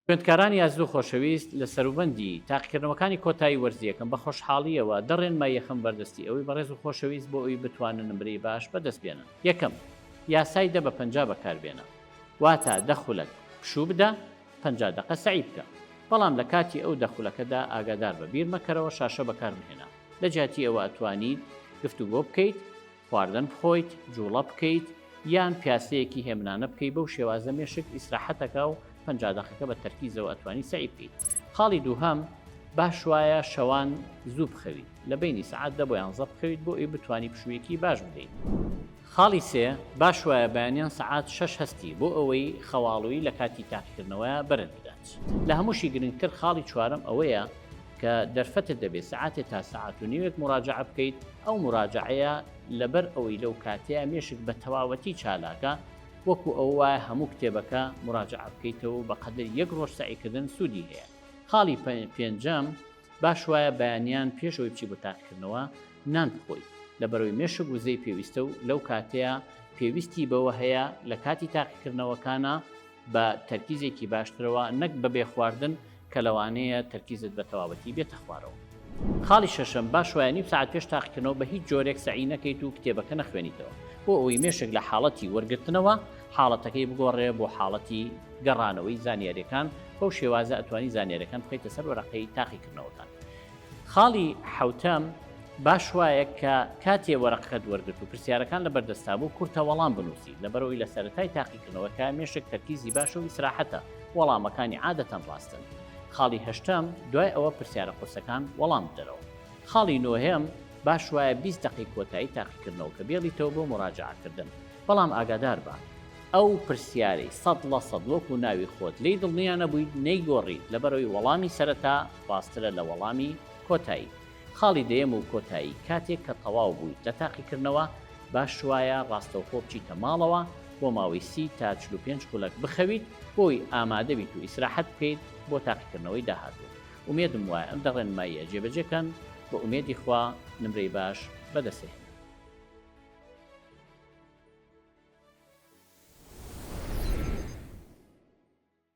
خوێندکارانی یازدوو خۆشەویست لە سەروبەندی تاقیکردنەوەکانی کۆتایی وەرزیەکەم بە خۆشحاڵیەوە دەڕێنمای یەخەم بەردەستی ئەوەی بەڕێز و خۆشەویست بۆ ئەوی بتوانن نمرەی باش بەدەست بێنن. یەکەم، یاسای 10/50 بەکاربێنە، واتە 10 خولەک پشوو بدە 50 دقە سەعی بکە. بەڵام لە کاتی ئەو 10 خولەکەدا ئاگادار بە بیر مەکەرەوە شاشە بەکار بهێنە. لە جیاتی ئەوە ئەتوانیت گفتوگۆ بکەیت، خواردن بخۆیت، جوڵە بکەیت یان پیاسەیەکی هێمنانە بکەیت. بەو شێوازە مێشک ئیسراحەتەکە و 50 دقەکە بە تەرکیزەوە ئەتوانی سەعی بکەیت. خاڵی دووهەم، باش وایە شەوان زوو بخەویت، لە بینی سەعات 10 بۆ 11 بخەویت بۆ ئەوی بتوانی پشوویەکی باش بدەیت. خاڵی سێ، باش وایە بەیانیان سەعات 6 هەستی بۆ ئەوەی خەواڵووی لە کاتی تاقیکردنەوەیە بەرز بدات. لە هەمووشی گرنگتر خاڵی چوارەم ئەوەیە کە دەرفەتت دەبێت سەعاتێ تا سەعات و نیوێک مراجعە بکەیت. ئەو مراجعەیە لەبەر ئەوەی لەو کاتەیە مێشک بە تەواوەتی چالاکە، وەکو ئەو وایە هەموو کتێبەکە مراجعە بکەیتەوە بە قەدر 1 ڕۆژ سعیکردن سوودی هەیە. خاڵی پێنجەم، باش وایە بەیانیان پێشەوەی بچی بۆ تاقیکردنەوە نان بخۆیت، لەبەرەوەی مێشک وزەی پێویستە و لەو کاتەیە پێویستی بەوە هەیە لە کاتی تاقیکردنەوەکانە بە تەرکیزێکی باشترەوە نەک بەبێ خواردن کە لەوانەیە تەرکیزت بە تەواوەتی بێتە خوارەوە. خاڵی شەشەم، باش وایە نیم ساعت پێش تاقیکردنەوە بە هیچ جۆرێک سعی نەکەیت و کتێبەکە نەخوێنیتەوە بۆ ئەوەی مێشک لە حاڵەتی وەرگرتنەوە حاڵەتەکەی بگۆڕێ بۆ حاڵەتی گەڕانەوەی زانیاریەکان. بەو شێوازە ئەتوانی زانیاریەکان بخەیتە سەر وەرەقەی تاقیکردنەوەکان. خاڵی حەوتەم، باش وایە کە کاتێ وەرەقەکەت وەرگرت و پرسیارەکان لە بەردەستا بوو کورتە وەڵام بنووسی، لەبەرەوەی لە سەرەتای تاقیکردنەوەکە مێشک تەرکیزی باشە و ئیسراحەتە، وەڵامەکانی عادەتەن ڕاستن. خاڵی هەشتەم، دوای ئەوە پرسیارە قورسەکان وەڵام بدەرەوە. خاڵی نۆهەم، باش وایە 20 دقیق کۆتایی تاقیکردنەوە کە بێڵیتەوە بۆ مراجعەکردن. بەڵام ئاگادار بە ئەو پرسیارەی 100% وەکو ناوی خۆت لی دڵنیان نەبوویت نەیگۆڕیت، لەبەرەوەی وەڵامی سەرەتا ڕاسترە لە وەڵامی کۆتایی. خاڵی دەیەم و کۆتایی، کاتێک کە تەواو بوویت لە تاقیکردنەوە باش وایە ڕاستەوخۆ بچیتە ماڵەوە بۆ ماوەی 30 تا 45 خولەک بخەویت بۆی ئامادە بیت و ئیسراحەت بکەیت بۆ تاقیکردنەوەی داهاتوو. ئومێدم وایە ئەم دەڕێنماییە جێبەجێکەن بە ئومێدی خوا نمرەی باش بەدەستێ.